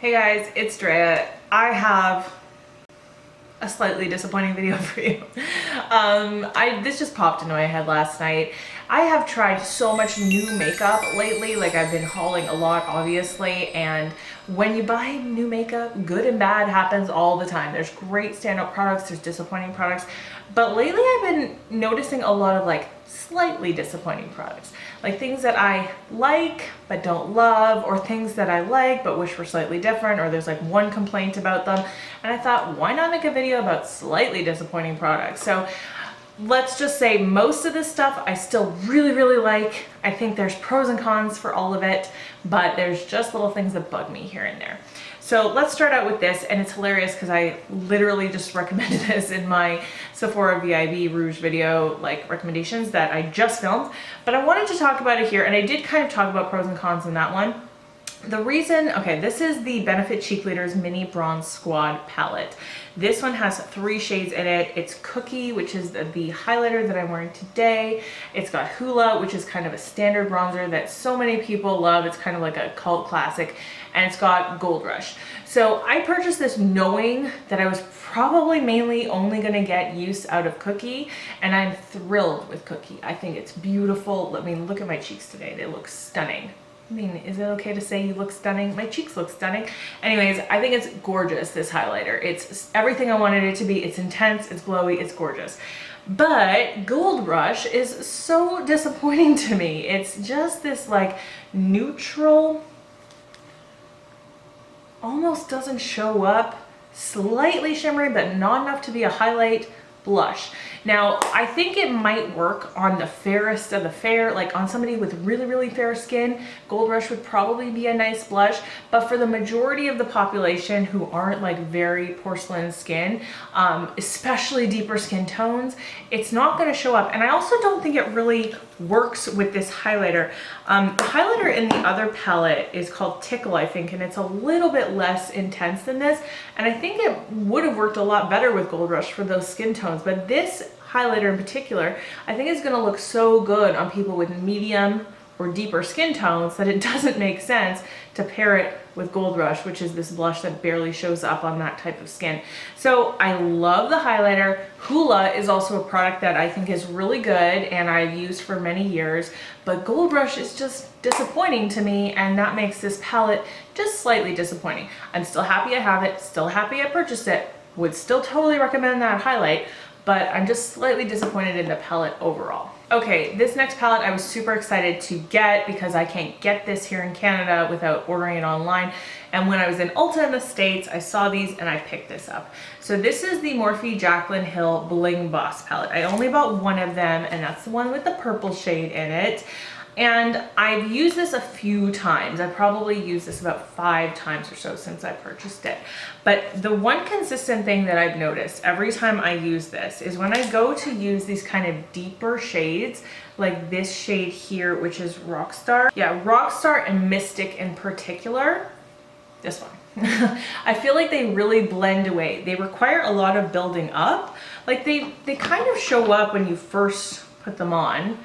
Hey guys, it's Drea. I have a slightly disappointing video for you. This just popped into my head last night. I have tried so much new makeup lately, like I've been hauling a lot obviously, and when you buy new makeup, good and bad happens all the time. There's great standout products, there's disappointing products, but lately I've been noticing a lot of like slightly disappointing products. Like things that I like but don't love, or things that I like but wish were slightly different, or there's like one complaint about them. And I thought, why not make a video about slightly disappointing products? So let's just say most of this stuff I still really like. I think there's pros and cons for all of it, but there's just little things that bug me here and there. So let's start out with this, and it's hilarious because I literally just recommended this in my Sephora VIB Rouge video, like recommendations that I just filmed, but I wanted to talk about it here, and I did kind of talk about pros and cons in that one. The reason, okay, this is the Benefit Cheekleaders Mini Bronze Squad palette. This one has 3 shades in it. It's Cookie, which is the highlighter that I'm wearing today. It's got Hula, which is kind of a standard bronzer that so many people love. It's kind of like a cult classic. And it's got Gold Rush. So I purchased this knowing that I was probably mainly only gonna get use out of Cookie, and I'm thrilled with Cookie. I think it's beautiful. I mean, look at my cheeks today. They look stunning. I mean, is it okay to say you look stunning? My cheeks look stunning. Anyways, I think it's gorgeous, this highlighter. It's everything I wanted it to be. It's intense, it's glowy, it's gorgeous. But Gold Rush is so disappointing to me. It's just this like neutral, almost doesn't show up, slightly shimmery, but not enough to be a highlight blush. Now, I think it might work on the fairest of the fair, like on somebody with really fair skin. Gold Rush would probably be a nice blush, but for the majority of the population who aren't like very porcelain skin, especially deeper skin tones, it's not going to show up. And I also don't think it really works with this highlighter. The highlighter in the other palette is called Tickled, I think, and it's a little bit less intense than this, and I think it would have worked a lot better with Gold Rush for those skin tones. But this highlighter in particular, I think is going to look so good on people with medium or deeper skin tones that it doesn't make sense to pair it with Gold Rush, which is this blush that barely shows up on that type of skin. So I love the highlighter. Hula is also a product that I think is really good and I've used for many years, but Gold Rush is just disappointing to me, and that makes this palette just slightly disappointing. I'm still happy I have it, still happy I purchased it, would still totally recommend that highlight, but I'm just slightly disappointed in the palette overall. Okay, this next palette I was super excited to get because I can't get this here in Canada without ordering it online. And when I was in Ulta in the States, I saw these and I picked this up. So this is the Morphe Jaclyn Hill Bling Boss palette. I only bought one of them, and that's the one with the purple shade in it. And I've used this a few times. I've probably used this about 5 times or so since I purchased it. But the one consistent thing that I've noticed every time I use this is when I go to use these kind of deeper shades, like this shade here, which is Rockstar. Yeah, Rockstar and Mystic in particular, this one. I feel like they really blend away. They require a lot of building up. Like they kind of show up when you first put them on.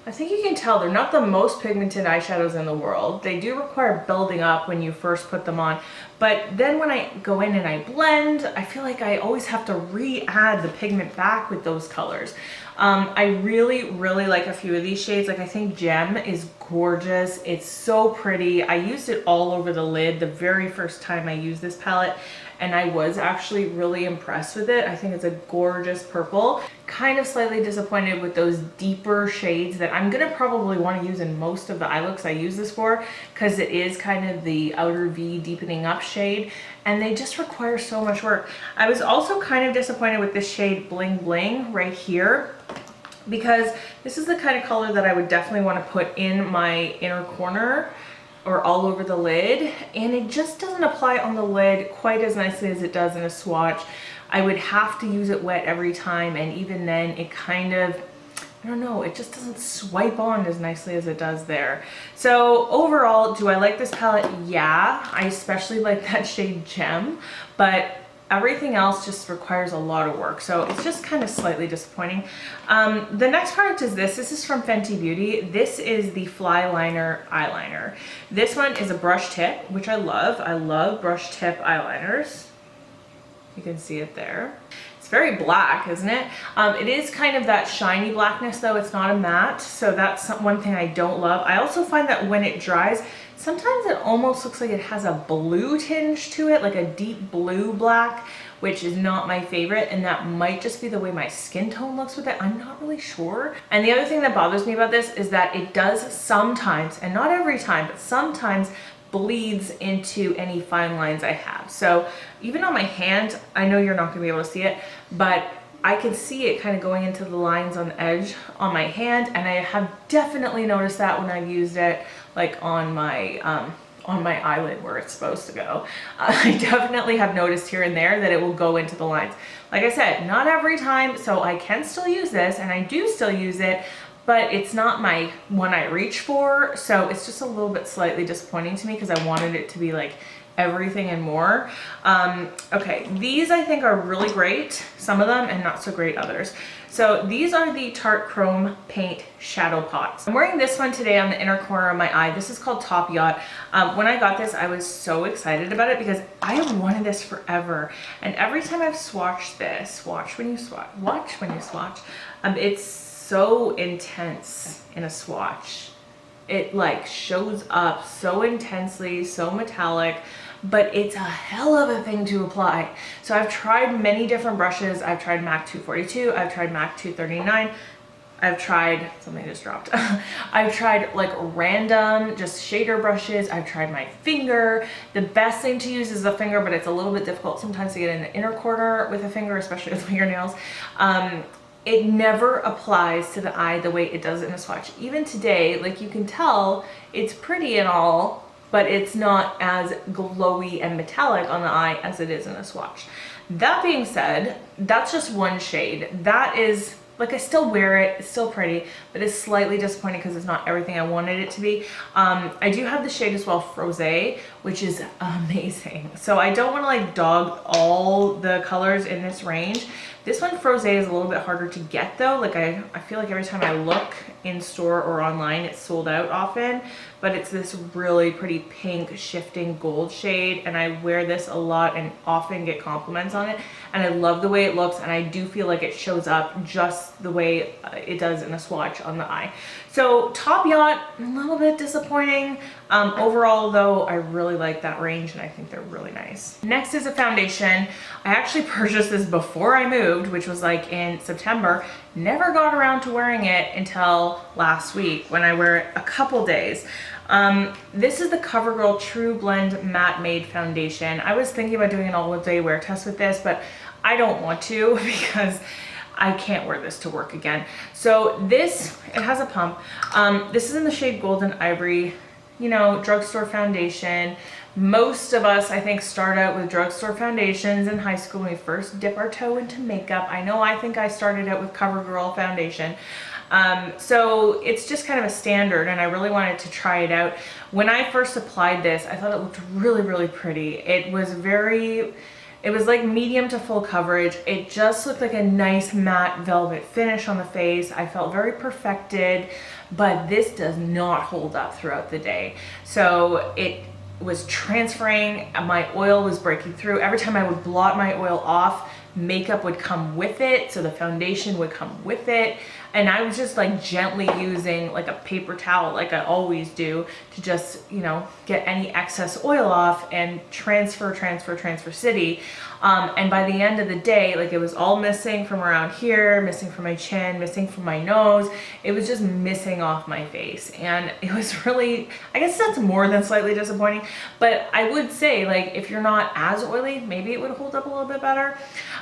I think you can tell they're not the most pigmented eyeshadows in the world. They do require building up when you first put them on, but then when I go in and I blend, I feel like I always have to re-add the pigment back with those colors. I really like a few of these shades. Like I think Gem is gorgeous. It's so pretty. I used it all over the lid the very first time I used this palette, and I was actually really impressed with it. I think it's a gorgeous purple. Kind of slightly disappointed with those deeper shades that I'm gonna probably want to use in most of the eye looks I use this for, because it is kind of the outer V deepening up shade, and they just require so much work. I was also kind of disappointed with this shade Bling Bling right here, because this is the kind of color that I would definitely want to put in my inner corner or all over the lid, and it just doesn't apply on the lid quite as nicely as it does in a swatch. I would have to use it wet every time, and even then it kind of, I don't know, it just doesn't swipe on as nicely as it does there. So overall, do I like this palette? Yeah, I especially like that shade Gem, but Everything else just requires a lot of work. So it's just kind of slightly disappointing. The next product is this. This is from Fenty Beauty. This is the Fly Liner eyeliner. This one is a brush tip, which I love. I love brush tip eyeliners. You can see it there. It's very black, isn't it? It is kind of that shiny blackness though. It's not a matte. So that's one thing I don't love. I also find that when it dries, sometimes it almost looks like it has a blue tinge to it, like a deep blue black, which is not my favorite. And that might just be the way my skin tone looks with it. I'm not really sure. And the other thing that bothers me about this is that it does sometimes, and not every time, but sometimes bleeds into any fine lines I have. So even on my hand, I know you're not gonna be able to see it, but I can see it kind of going into the lines on the edge on my hand, and I have definitely noticed that when I've used it like on my eyelid where it's supposed to go. I definitely have noticed here and there that it will go into the lines. Like I said, not every time, so I can still use this, and I do still use it, but it's not my one I reach for, so it's just a little bit slightly disappointing to me because I wanted it to be like everything and more. Okay, these I think are really great, some of them, and not so great others. So these are the Tarte Chrome Paint Shadow Pots. I'm wearing this one today on the inner corner of my eye. This is called Top Yacht. When I got this, I was so excited about it because I have wanted this forever. And every time I've swatched this, watch when you swatch, it's so intense in a swatch. It like shows up so intensely, so metallic, but it's a hell of a thing to apply. So I've tried many different brushes. I've tried MAC 242, I've tried MAC 239, I've tried, something just dropped. I've tried like random just shader brushes. I've tried my finger. The best thing to use is the finger, but it's a little bit difficult sometimes to get in the inner corner with a finger, especially with fingernails. It never applies to the eye the way it does in a swatch. Even today, like you can tell, it's pretty and all, but it's not as glowy and metallic on the eye as it is in a swatch. That being said, that's just one shade. That is, like I still wear it, it's still pretty, but it's slightly disappointing because it's not everything I wanted it to be. I do have the shade as well, Faux, which is amazing. So I don't want to like dog all the colors in this range. This one, Faux, is a little bit harder to get though. Like I feel like every time I look in store or online, it's sold out often, but it's this really pretty pink shifting gold shade, and I wear this a lot and often get compliments on it, and I love the way it looks, and I do feel like it shows up just the way it does in a swatch on the eye. So Top Yacht, a little bit disappointing. Overall though, I really like that range and I think they're really nice. Next is a foundation. I actually purchased this before I moved, which was like in September. Never got around to wearing it until last week when I wear it a couple days. This is the Covergirl True Blend Matte Made Foundation. I was thinking about doing an all-day wear test with this, but I don't want to because I can't wear this to work again. So this, it has a pump. This is in the shade Golden Ivory, you know, drugstore foundation. Most of us, I think, start out with drugstore foundations in high school when we first dip our toe into makeup. I think I started out with Covergirl foundation. So it's just kind of a standard, and I really wanted to try it out. When I first applied this, I thought it looked really, really pretty. It was like medium to full coverage. It just looked like a nice matte velvet finish on the face. I felt very perfected, but this does not hold up throughout the day. So it was transferring, my oil was breaking through. Every time I would blot my oil off, makeup would come with it, so the foundation would come with it, and I was just like gently using like a paper towel like I always do to just, you know, get any excess oil off and transfer city. And by the end of the day, like it was all missing from around here, missing from my chin, missing from my nose. It was just missing off my face, and it was really, I guess that's more than slightly disappointing, but I would say like if you're not as oily, maybe it would hold up a little bit better.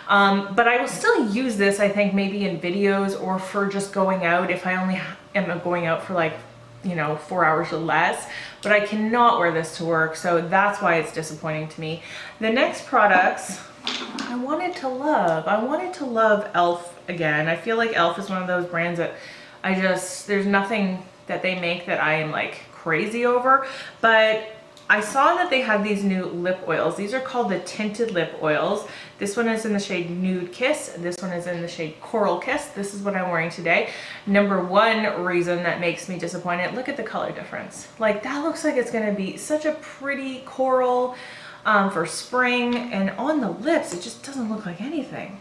But I will still use this, I think, maybe in videos or for just going out if I only am going out for like, you know, 4 hours or less, but I cannot wear this to work, so that's why it's disappointing to me. The next products I wanted to love e.l.f. again. I feel like e.l.f. is one of those brands that there's nothing that they make that I am like crazy over, but I saw that they had these new lip oils. These are called the tinted lip oils. This one is in the shade Nude Kiss. This one is in the shade Coral Kiss. This is what I'm wearing today. Number one reason that makes me disappointed, look at the color difference. Like, that looks like it's gonna be such a pretty coral for spring, and on the lips, it just doesn't look like anything.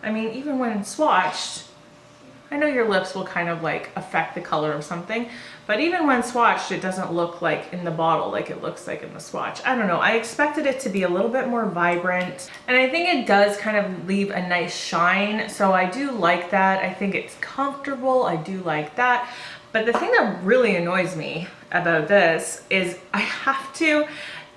I mean, even when swatched, I know your lips will kind of like affect the color of something, but even when swatched, it doesn't look like in the bottle like it looks like in the swatch. I don't know, I expected it to be a little bit more vibrant, and I think it does kind of leave a nice shine, so I do like that. I think it's comfortable, I do like that. But the thing that really annoys me about this is I have to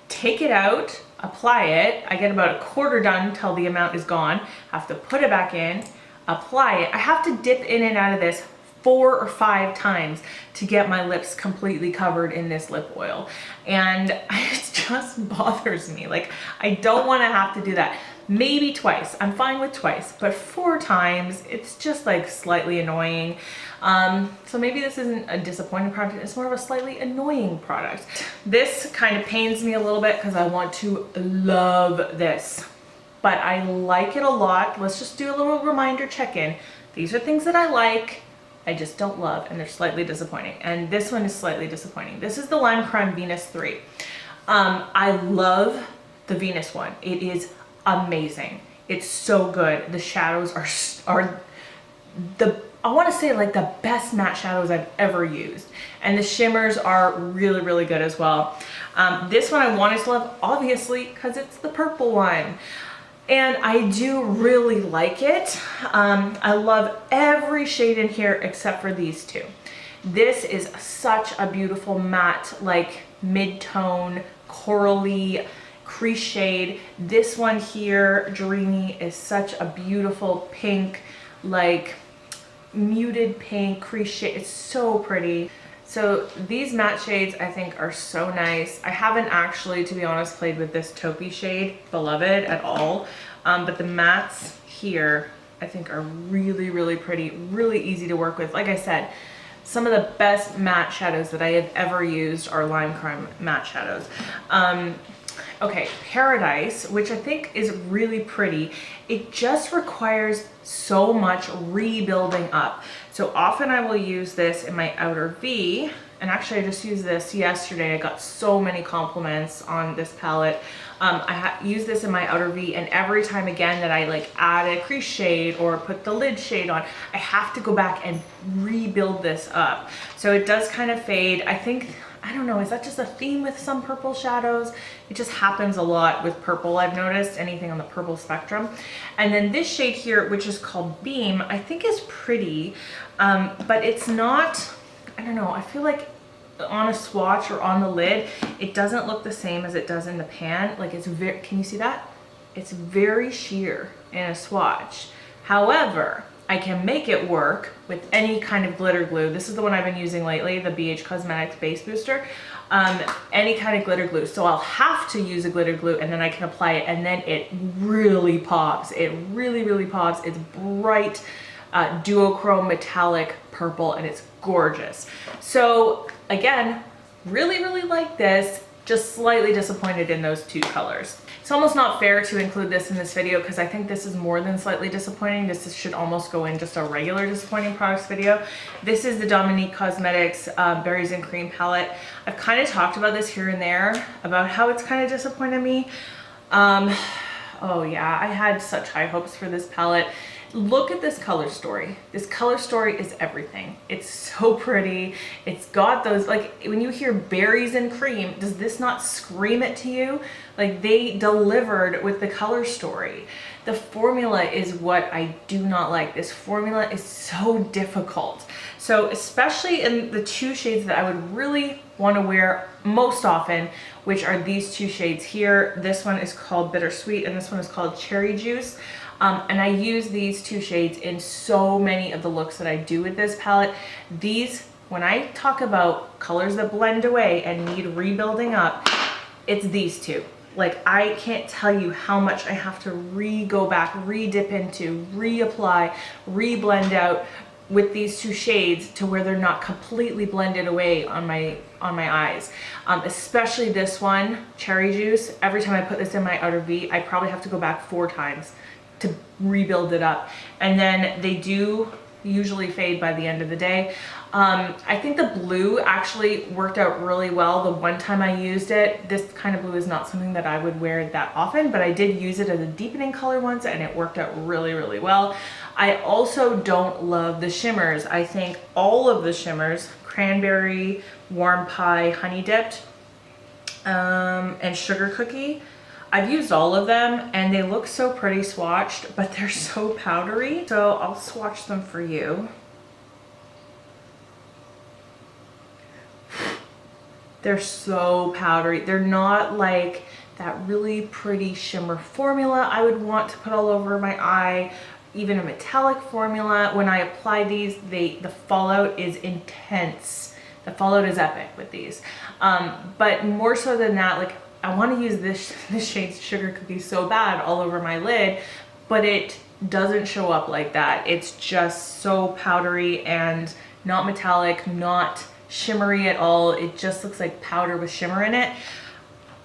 take it out, apply it. I get about a quarter done till the amount is gone. I have to put it back in, apply it. I have to dip in and out of this 4 or 5 times to get my lips completely covered in this lip oil. And it just bothers me. Like, I don't want to have to do that. Maybe twice. I'm fine with twice, but 4 times, it's just like slightly annoying. So maybe this isn't a disappointing product, it's more of a slightly annoying product. This kind of pains me a little bit because I want to love this, but I like it a lot. Let's just do a little reminder check-in. These are things that I like, I just don't love, and they're slightly disappointing. And this one is slightly disappointing. This is the Lime Crime Venus 3. I love the Venus one. It is amazing. It's so good. The shadows are I want to say like the best matte shadows I've ever used. And the shimmers are really, really good as well. This one I wanted to love, obviously, because it's the purple one. And I do really like it. I love every shade in here except for these two. This is such a beautiful matte, like mid-tone, corally, crease shade. This one here, Dreamy, is such a beautiful pink, like muted pink crease shade. It's so pretty. So these matte shades I think are so nice. I haven't actually, to be honest, played with this taupey shade, Beloved, at all. But the mattes here I think are really, really pretty, really easy to work with. Like I said, some of the best matte shadows that I have ever used are Lime Crime matte shadows. Okay, Paradise, which I think is really pretty. It just requires so much rebuilding up. So often I will use this in my outer V, and actually I just used this yesterday. I got so many compliments on this palette. I use this in my outer V, and every time again that I like add a crease shade or put the lid shade on, I have to go back and rebuild this up. So it does kind of fade. I think, I don't know, is that just a theme with some purple shadows? It just happens a lot with purple, I've noticed, anything on the purple spectrum. And then this shade here, which is called Beam, I think is pretty, but it's not, I don't know, I feel like on a swatch or on the lid, it doesn't look the same as it does in the pan. Like, it's very, can you see that? It's very sheer in a swatch. However, I can make it work with any kind of glitter glue. This is the one I've been using lately, the BH Cosmetics Base Booster. Any kind of glitter glue. So I'll have to use a glitter glue, and then I can apply it, and then it really pops. It really, really pops. It's bright, duochrome metallic purple, and it's gorgeous. So again, really, really like this. Just slightly disappointed in those 2 colors. It's almost not fair to include this in this video because I think this is more than slightly disappointing. This should almost go in just a regular disappointing products video. This is the Dominique Cosmetics Berries and Cream palette. I've kind of talked about this here and there about how it's kind of disappointed me. Oh yeah, I had such high hopes for this palette. Look at this color story. This color story is everything. It's so pretty. It's got those, like, when you hear berries and cream, does this not scream it to you? Like, they delivered with the color story. The formula is what I do not like. This formula is so difficult. So especially in the 2 shades that I would really want to wear most often, which are these 2 shades here. This one is called Bittersweet, and this one is called Cherry Juice. And I use these 2 shades in so many of the looks that I do with this palette. These, when I talk about colors that blend away and need rebuilding up, it's these 2. Like, I can't tell you how much I have to go back, re-dip into, reapply, re-blend out, with these two shades to where they're not completely blended away on my eyes. Especially this one, Cherry Juice. Every time I put this in my outer V, I probably have to go back 4 times to rebuild it up. And then they do usually fade by the end of the day. I think the blue actually worked out really well the one time I used it. This kind of blue is not something that I would wear that often, but I did use it as a deepening color once and it worked out really, really well. I also don't love the shimmers. I think all of the shimmers, Cranberry, Warm Pie, Honey Dipped, and Sugar Cookie, I've used all of them and they look so pretty swatched, but they're so powdery. So I'll swatch them for you. They're so powdery. They're not like that really pretty shimmer formula I would want to put all over my eye, even a metallic formula. When I apply these, the fallout is intense. The fallout is epic with these. But more so than that, like I want to use this shade Sugar Cookie so bad all over my lid, but it doesn't show up like that. It's just so powdery and not metallic, not shimmery at all. It just looks like powder with shimmer in it.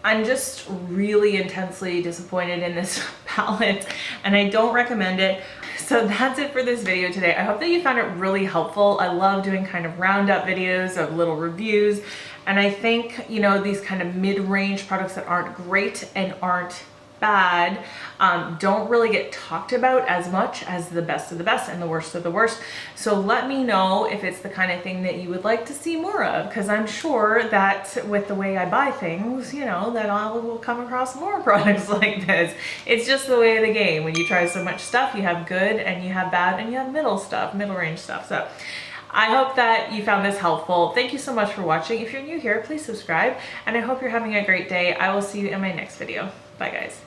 I'm just really intensely disappointed in this palette and I don't recommend it. So that's it for this video today. I hope that you found it really helpful. I love doing kind of roundup videos of little reviews. And I think, you know, these kind of mid-range products that aren't great and aren't bad don't really get talked about as much as the best of the best and the worst of the worst. So let me know if it's the kind of thing that you would like to see more of, because I'm sure that with the way I buy things, you know, that I will come across more products like this. It's just the way of the game. When you try so much stuff, you have good and you have bad and you have middle stuff, middle range stuff. So I hope that you found this helpful. Thank you so much for watching. If you're new here, please subscribe and I hope you're having a great day. I will see you in my next video. Bye guys.